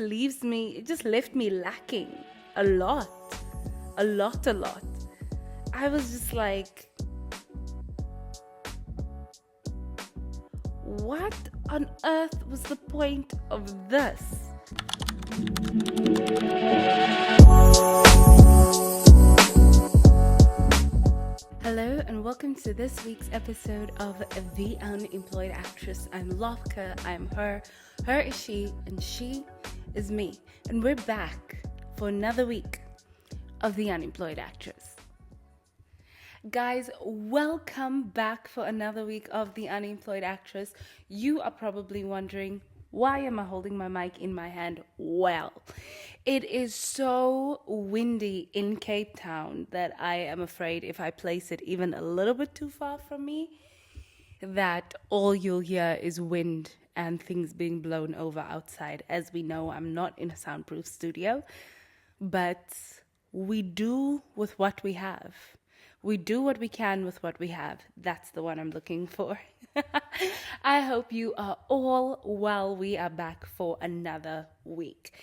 it just left me lacking a lot. A lot. I was just like, what on earth was the point of this? Hello and welcome to this week's episode of The Unemployed Actress. I'm Lobcke, I'm her is she, and she is me. And we're back for another week of The Unemployed Actress. Guys, welcome back for another week of The Unemployed Actress. You are probably wondering, why am I holding my mic in my hand? Well, it is so windy in Cape Town that I am afraid if I place it even a little bit too far from me, that all you'll hear is wind and things being blown over outside. As we know, I'm not in a soundproof studio, but we do with what we have. We do what we can with what we have. That's the one I'm looking for. I hope you are all well. We are back for another week.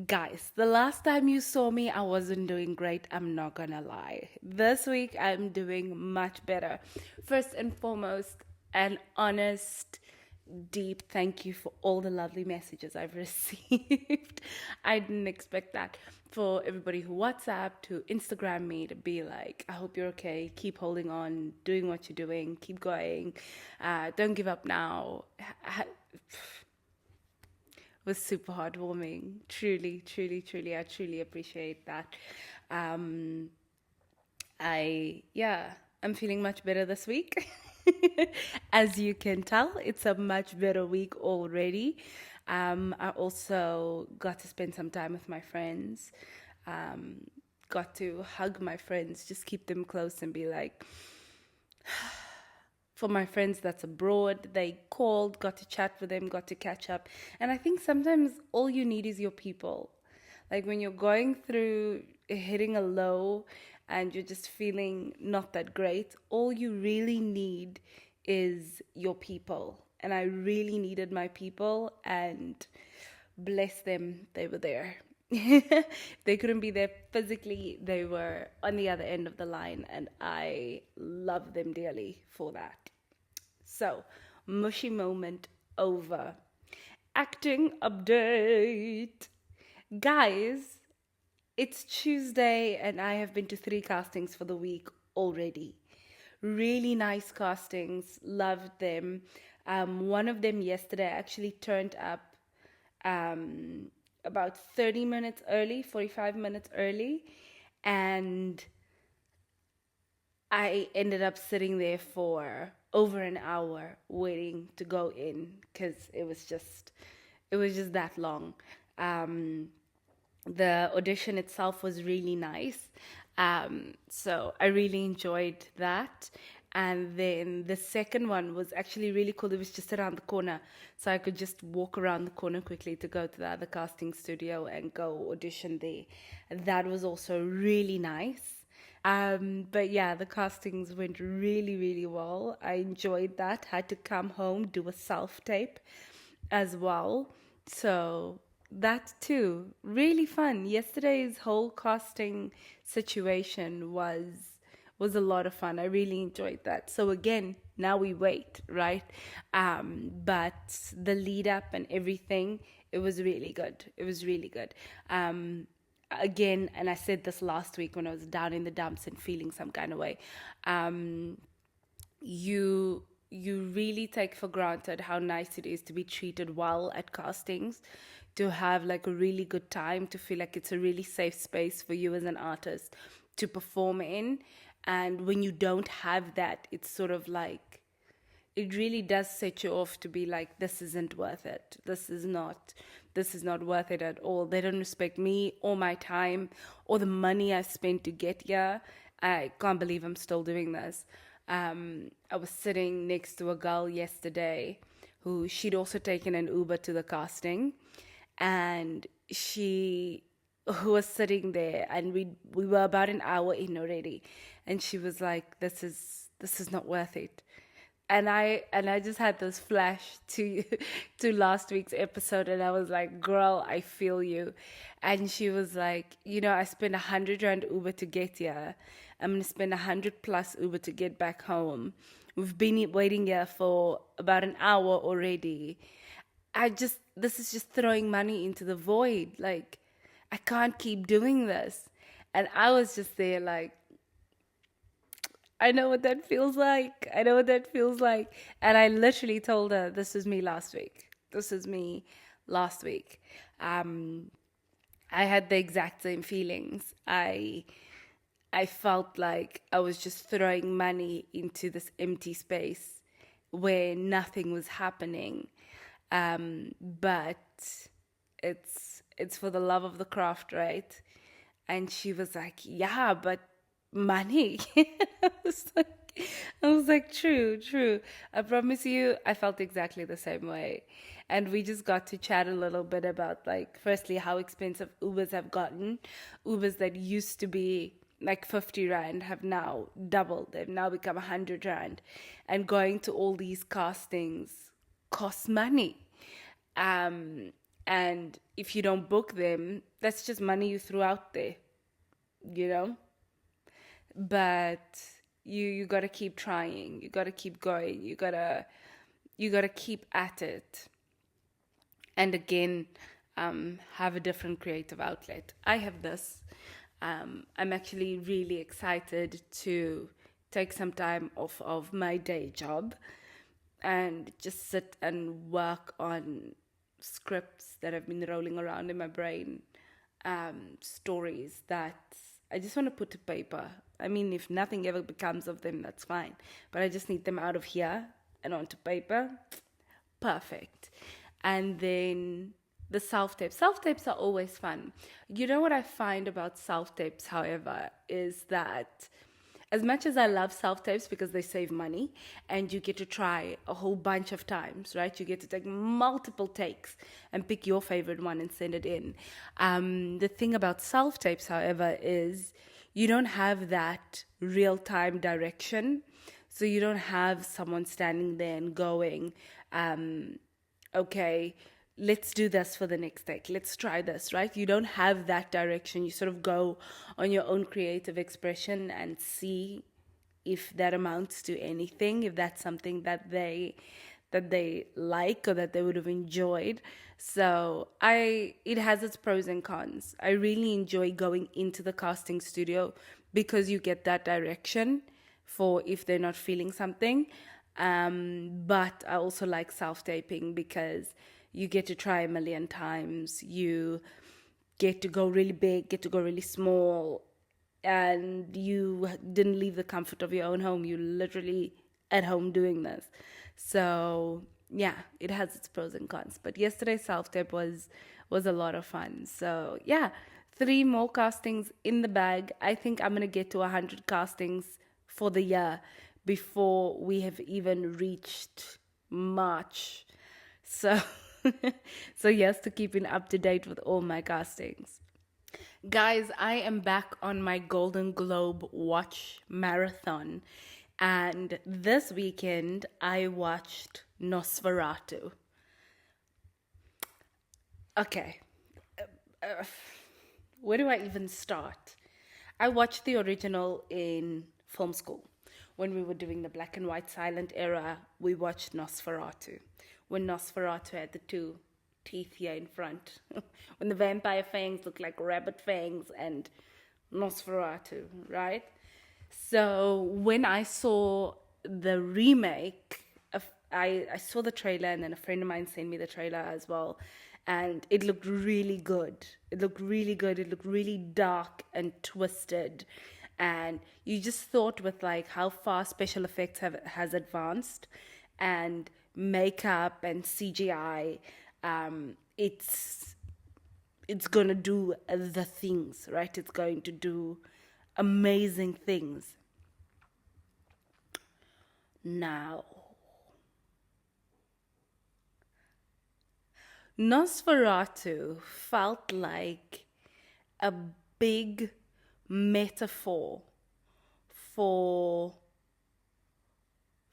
Guys, the last time you saw me, I wasn't doing great. I'm not gonna lie. This week, I'm doing much better. First and foremost, an honest, deep thank you for all the lovely messages I've received. I didn't expect that. For everybody who WhatsApped, who Instagram me to be like, I hope you're okay, keep holding on, doing what you're doing, keep going, don't give up now. It was super heartwarming. Truly, I truly appreciate that. I'm feeling much better this week. As you can tell, it's a much better week already. I also got to spend some time with my friends, got to hug my friends, just keep them close and be like, for my friends that's abroad, they called, got to chat with them, got to catch up. And I think sometimes all you need is your people. Like when you're going through hitting a low and you're just feeling not that great, all you really need is your people. And I really needed my people, and bless them, they were there. They couldn't be there physically, they were on the other end of the line, and I love them dearly for that. So, mushy moment over. Acting update. Guys, it's Tuesday and I have been to 3 castings for the week already. Really nice castings, loved them. One of them yesterday actually turned up about 30 minutes early, 45 minutes early, and I ended up sitting there for over an hour waiting to go in because it was just that long. The audition itself was really nice. So I really enjoyed that. And then the second one was actually really cool. It was just around the corner. So I could just walk around the corner quickly to go to the other casting studio and go audition there. That was also really nice. But yeah, the castings went really well. I enjoyed that. Had to come home, do a self-tape as well. So that too, really fun. Yesterday's whole casting situation was a lot of fun. I really enjoyed that. So again, now we wait, right? But the lead up and everything, it was really good. Again, and I said this last week when I was down in the dumps and feeling some kind of way, you really take for granted how nice it is to be treated well at castings, to have like a really good time, to feel like it's a really safe space for you as an artist to perform in. And when you don't have that, it's sort of like, it really does set you off to be like, this isn't worth it. This is not worth it at all. They don't respect me or my time or the money I spent to get here. I can't believe I'm still doing this. I was sitting next to a girl yesterday who she'd also taken an Uber to the casting, and she who was sitting there, and we were about an hour in already, and she was like, this is not worth it. And I just had this flash to to last week's episode, and I was like, girl, I feel you. And she was like, I spent 100 rand Uber to get here. I'm gonna spend 100 plus Uber to get back home. We've been waiting here for about an hour already. This is just throwing money into the void. Like, I can't keep doing this. And I was just there like, I know what that feels like. I know what that feels like. And I literally told her, this is me last week. This is me last week. Um, I had the exact same feelings. I felt like I was just throwing money into this empty space where nothing was happening. But it's for the love of the craft, right? And she was like, yeah, but money. I was like, true, true. I promise you, I felt exactly the same way. And we just got to chat a little bit about, like, firstly, how expensive Ubers have gotten. Ubers that used to be like 50 Rand have now doubled. They've now become 100 Rand. And going to all these castings costs money. Um, and if you don't book them, that's just money you threw out there, you know? But you gotta keep trying. You gotta keep going. You gotta keep at it. And again, have a different creative outlet. I have this. I'm actually really excited to take some time off of my day job and just sit and work on scripts that have been rolling around in my brain, stories that I just want to put to paper. I mean, if nothing ever becomes of them, that's fine. But I just need them out of here and onto paper. Perfect. And then the self tapes. Self tapes are always fun. You know what I find about self tapes, however, is that as much as I love self tapes because they save money and you get to try a whole bunch of times, right? You get to take multiple takes and pick your favorite one and send it in. The thing about self tapes, however, is you don't have that real time direction. So you don't have someone standing there and going, okay, let's do this for the next take. Let's try this, right? You don't have that direction. You sort of go on your own creative expression and see if that amounts to anything, if that's something that they like or that they would have enjoyed. So it has its pros and cons. I really enjoy going into the casting studio because you get that direction for if they're not feeling something. But I also like self-taping because you get to try a million times. You get to go really big, get to go really small, and you didn't leave the comfort of your own home. You literally at home doing this. So yeah, it has its pros and cons. But yesterday's self-tape was a lot of fun. So yeah, 3 more castings in the bag. I think I'm gonna get to 100 castings for the year before we have even reached March. So, so yes, to keeping up to date with all my castings. Guys, I am back on my Golden Globe watch marathon. And this weekend, I watched Nosferatu. Okay, where do I even start? I watched the original in film school. When we were doing the black and white silent era, we watched Nosferatu. When Nosferatu had the 2 teeth here in front. When the vampire fangs looked like rabbit fangs and Nosferatu, right? So when I saw the remake, I saw the trailer and then a friend of mine sent me the trailer as well. And it looked really good. It looked really good. It looked really dark and twisted. And you just thought with like how far special effects has advanced and makeup and CGI, it's gonna do the things, right? It's going to do amazing things. Now, Nosferatu felt like a big metaphor for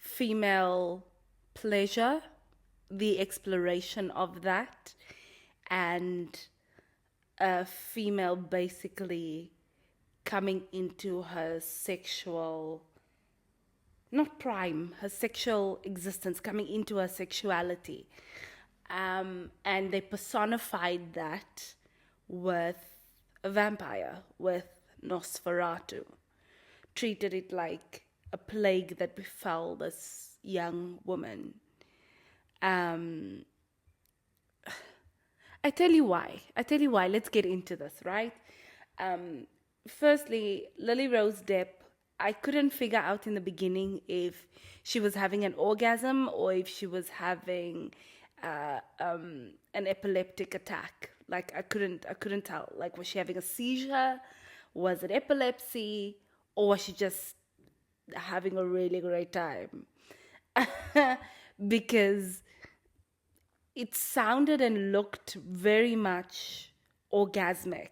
female pleasure, the exploration of that, and a female basically coming into her sexual, not prime, her sexual existence, coming into her sexuality. And they personified that with a vampire, with Nosferatu. Treated it like a plague that befell this young woman. Um, I tell you why. Let's get into this, right? Um, Firstly, Lily Rose Depp, I couldn't figure out in the beginning if she was having an orgasm or if she was having an epileptic attack. Like I couldn't tell. Like, was she having a seizure? Was it epilepsy? Or was she just having a really great time? Because it sounded and looked very much orgasmic.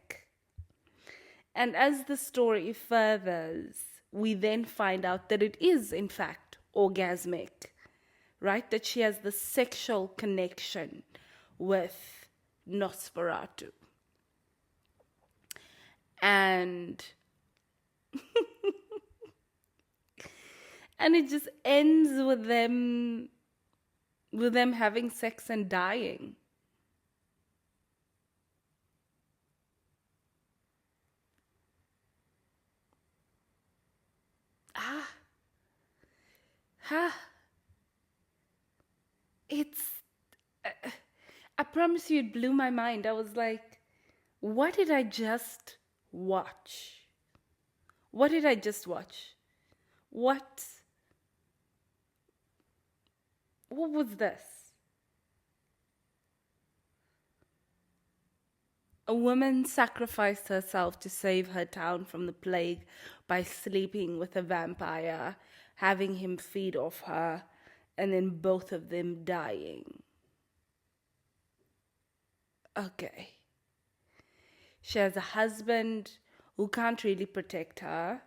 And as the story furthers, we then find out that it is, in fact, orgasmic, right? That she has the sexual connection with Nosferatu. And and it just ends with them having sex and dying. It's, I promise you, it blew my mind. I was like, what did I just watch? What did I just watch? What was this? A woman sacrificed herself to save her town from the plague by sleeping with a vampire, having him feed off her, and then both of them dying. Okay. She has a husband who can't really protect her.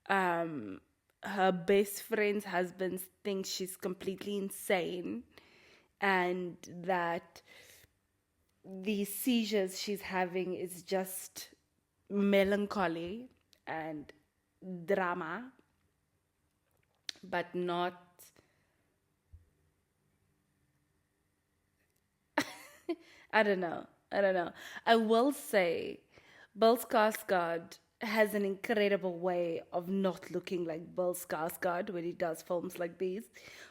Her best friend's husband thinks she's completely insane and that the seizures she's having is just melancholy and drama, but not. I don't know. I will say Bill Skarsgård has an incredible way of not looking like Bill Skarsgård when he does films like these,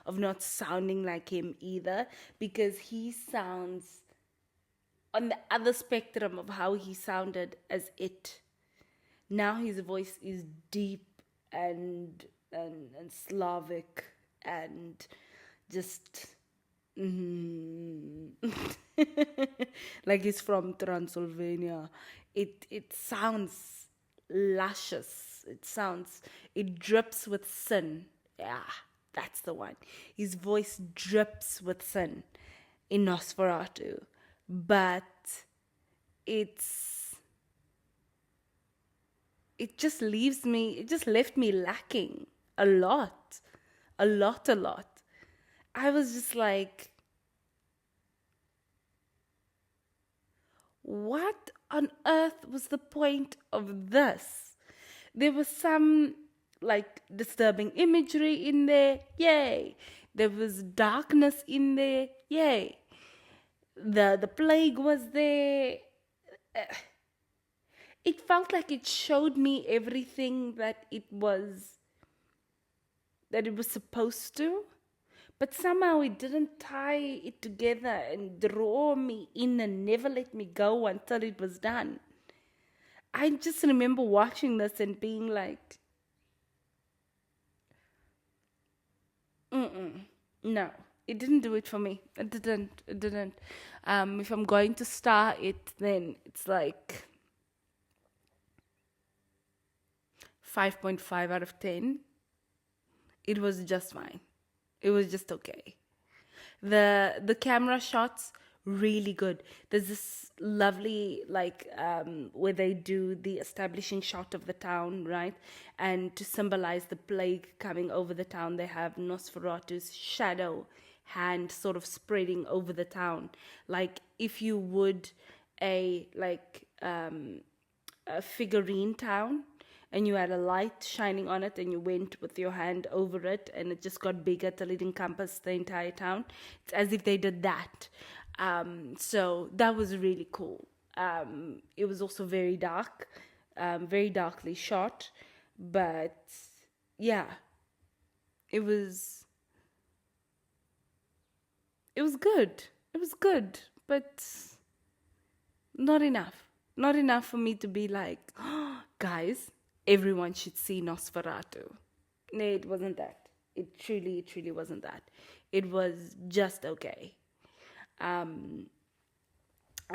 of not sounding like him either, because he sounds on the other spectrum of how he sounded as It. Now his voice is deep and Slavic and just like he's from Transylvania. It sounds luscious. It drips with sin. Yeah, that's the one. His voice drips with sin in Nosferatu. But it just left me lacking a lot. I was just like, what on earth was the point of this? There was some like disturbing imagery in there, yay. There was darkness in there, yay. The plague was there. It felt like it showed me everything that it was supposed to, but somehow it didn't tie it together and draw me in and never let me go until it was done. I just remember watching this and being like, no, it didn't do it for me. It didn't. If I'm going to star it, then it's like 5.5 out of 10. It was just fine. It was just okay. The camera shots really good. There's this lovely, like, where they do the establishing shot of the town, right? And to symbolize the plague coming over the town, they have Nosferatu's shadow hand sort of spreading over the town. Like, if you would a figurine town, and you had a light shining on it and you went with your hand over it and it just got bigger till it encompassed the entire town. It's as if they did that. So that was really cool. It was also very dark, very darkly shot, but yeah, it was good. It was good, but not enough. Not enough for me to be like, oh, guys, everyone should see Nosferatu. No, it wasn't that. It truly wasn't that. It was just okay. I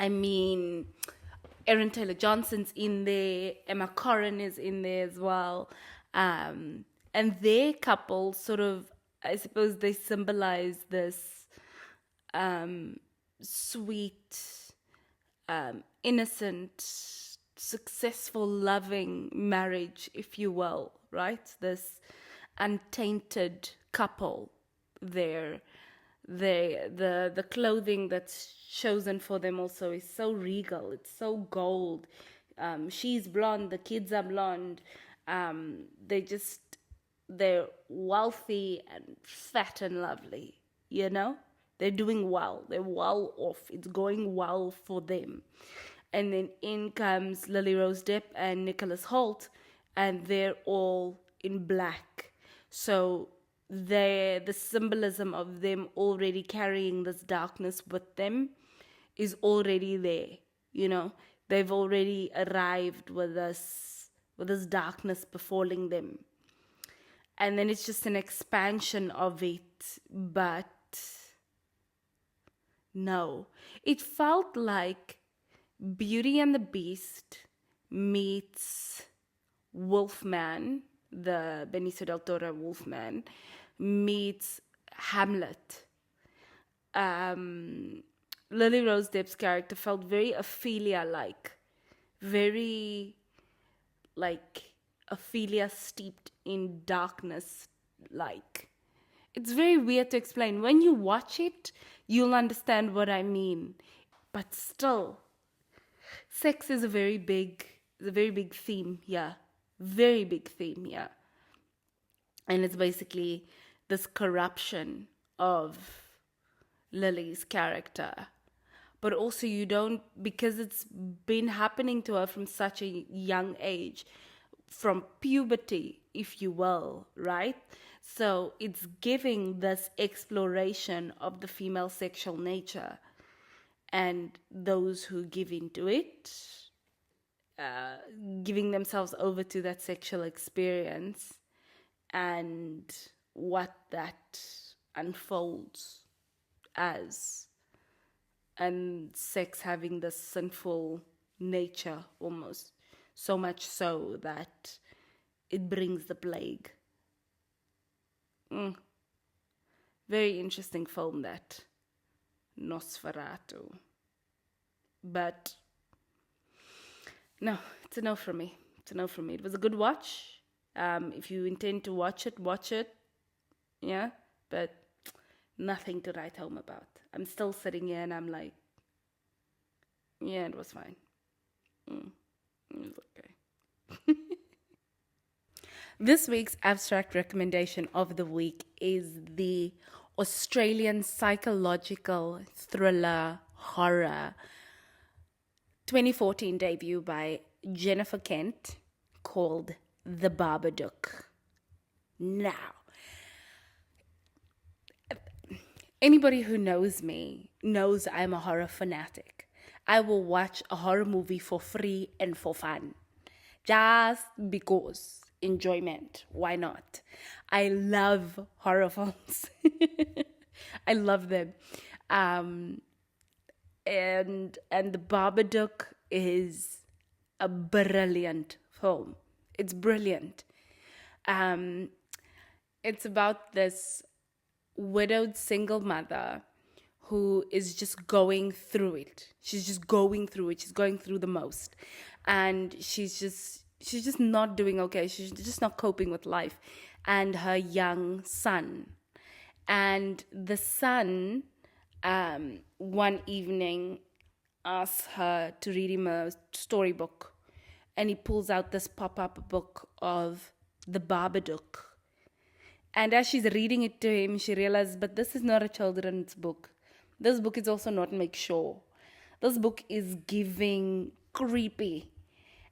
mean, Aaron Taylor Johnson's in there, Emma Corrin is in there as well. And their couple sort of, I suppose they symbolize this sweet, innocent, successful, loving marriage, if you will, right? This untainted couple there. The clothing that's chosen for them also is so regal. It's so gold. She's blonde. The kids are blonde. They're wealthy and fat and lovely. You know, they're doing well. They're well off. It's going well for them. And then in comes Lily Rose Depp and Nicholas Hoult, and they're all in black. So the symbolism of them already carrying this darkness with them is already there. You know, they've already arrived with this darkness befalling them. And then it's just an expansion of it. But no, it felt like Beauty and the Beast meets Wolfman, the Benicio del Toro Wolfman, meets Hamlet. Lily Rose Depp's character felt very Ophelia-like. Very, like, Ophelia steeped in darkness, like. It's very weird to explain. When you watch it, you'll understand what I mean. But still, sex is a very big theme, yeah. Very big theme, yeah. And it's basically this corruption of Lily's character. But also you don't, because it's been happening to her from such a young age, from puberty, if you will, right? So it's giving this exploration of the female sexual nature. And those who give into it, giving themselves over to that sexual experience and what that unfolds as, and sex having this sinful nature almost, so much so that it brings the plague. Very interesting film, that Nosferatu. But no, it's a no from me. It's a no from me. It was a good watch. If you intend to watch it. Yeah, but nothing to write home about. I'm still sitting here and I'm like, yeah, it was fine. It was okay. This week's abstract recommendation of the week is the Australian psychological thriller horror 2014 debut by Jennifer Kent called The Babadook. Now, anybody who knows me knows I'm a horror fanatic. I will watch a horror movie for free and for fun. Just because. Enjoyment. Why not? I love horror films. I love them. And The Babadook is a brilliant film. It's brilliant. It's about this widowed single mother who is just going through it. She's just going through it. She's going through the most. And she's just not doing okay. She's just not coping with life. And her young son. And the son, one evening, asks her to read him a storybook. And he pulls out this pop-up book of the Babadook. And as she's reading it to him, she realizes, but this is not a children's book. This book is also not make sure. This book is giving creepy.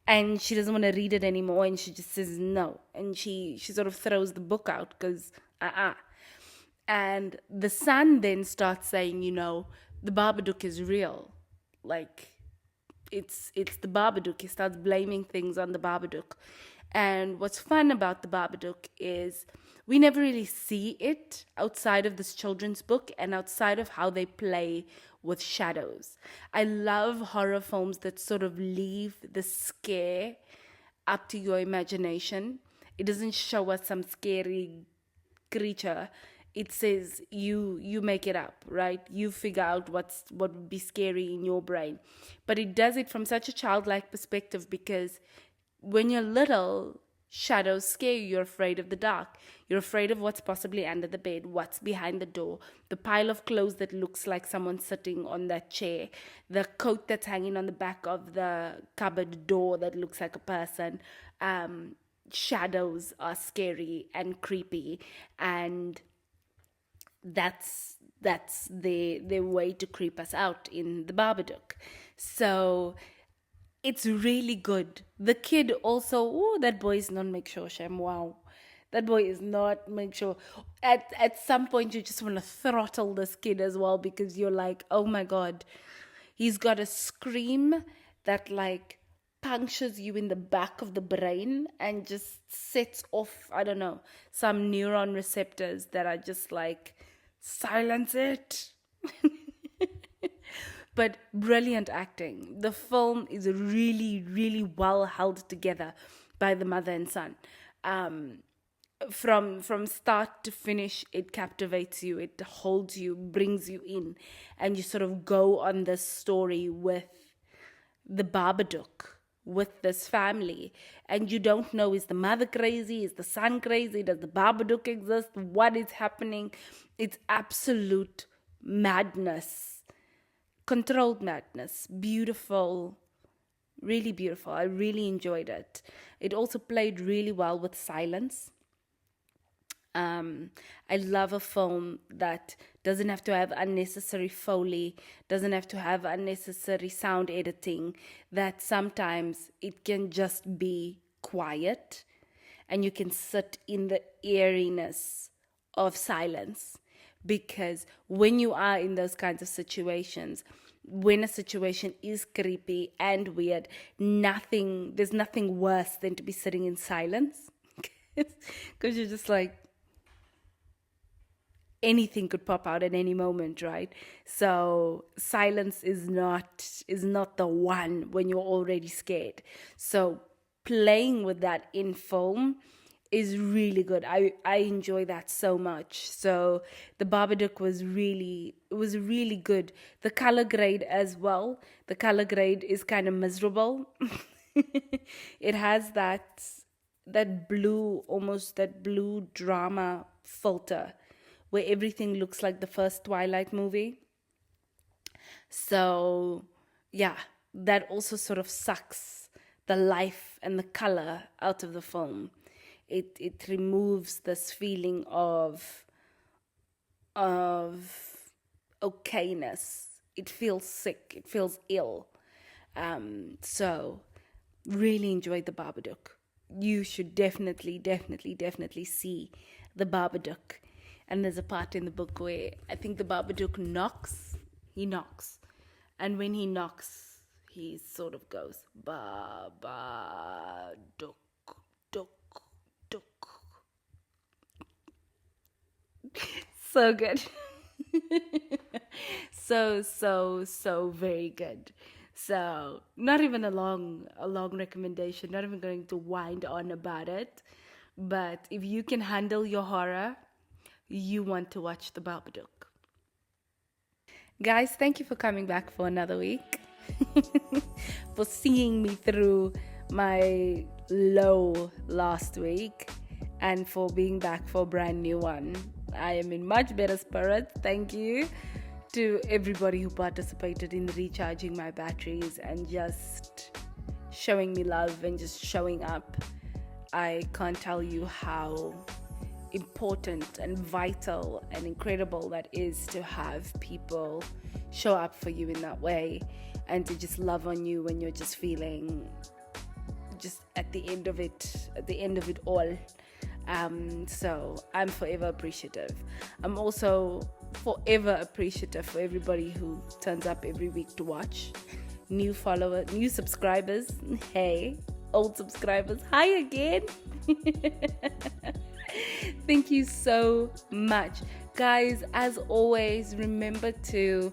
And she doesn't want to read it anymore. And she just says no. And she sort of throws the book out because, And the son then starts saying, the Babadook is real. Like, it's the Babadook. He starts blaming things on the Babadook. And what's fun about the Babadook is we never really see it outside of this children's book and outside of how they play with shadows. I love horror films that sort of leave the scare up to your imagination. It doesn't show us some scary creature. It says you make it up, right? You figure out what would be scary in your brain. But it does it from such a childlike perspective because when you're little, shadows scare you. You're afraid of the dark. You're afraid of what's possibly under the bed, what's behind the door, the pile of clothes that looks like someone sitting on that chair, the coat that's hanging on the back of the cupboard door that looks like a person. Shadows are scary and creepy, and that's their way to creep us out in the Babadook. So it's really good. The kid also, that boy is not make sure, Shem. Wow. That boy is not make sure. At some point, you just want to throttle this kid as well because you're like, oh my God, he's got a scream that like punctures you in the back of the brain and just sets off, I don't know, some neuron receptors that are just like, silence it. But brilliant acting. The film is really, really well held together by the mother and son. From start to finish, it captivates you, it holds you, brings you in, and you sort of go on this story with the Babadook, with this family, and you don't know, is the mother crazy, is the son crazy, does the Babadook exist, what is happening? It's absolute madness, controlled madness, beautiful, really beautiful. I really enjoyed it. It also played really well with silence. I love a film that doesn't have to have unnecessary Foley, doesn't have to have unnecessary sound editing, that sometimes it can just be quiet and you can sit in the eeriness of silence. Because when you are in those kinds of situations, when a situation is creepy and weird, there's nothing worse than to be sitting in silence. Because you're just like, anything could pop out at any moment, right? So silence is not the one when you're already scared. So playing with that in film is really good. I enjoy that so much. So the Babadook was really good. The color grade as well. The color grade is kind of miserable. It has that blue, almost that blue drama filter where everything looks like the first Twilight movie. So yeah, that also sort of sucks the life and the color out of the film. It removes this feeling of okayness. It feels sick. It feels ill. So really enjoyed the Babadook. You should definitely see the Babadook. And there's a part in the book where I think the Babadook knocks. He knocks. And when he knocks, he sort of goes, Babadook, Dook, Dook. So good. So very good. So not even a long recommendation, not even going to wind on about it. But if you can handle your horror, you want to watch the Babadook. Guys, thank you for coming back for another week, for seeing me through my low last week, and for being back for a brand new one. I am in much better spirits. Thank you to everybody who participated in recharging my batteries and just showing me love and just showing up. I can't tell you how important and vital and incredible that is to have people show up for you in that way and to just love on you when you're just feeling just at the end of it all. So I'm forever appreciative. I'm also forever appreciative for everybody who turns up every week to watch. New followers, new subscribers, hey. Old subscribers, hi again. Thank you so much, guys. As always, remember to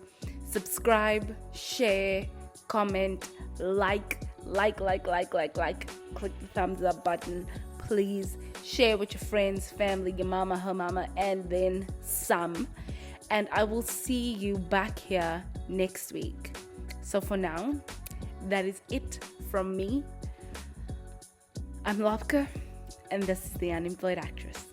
subscribe, share, comment, like. Click the thumbs up button. Please share with your friends, family, your mama, her mama, and then some. And I will see you back here next week. So for now, that is it from me. I'm Lobcke, and this is The Unemployed Actress.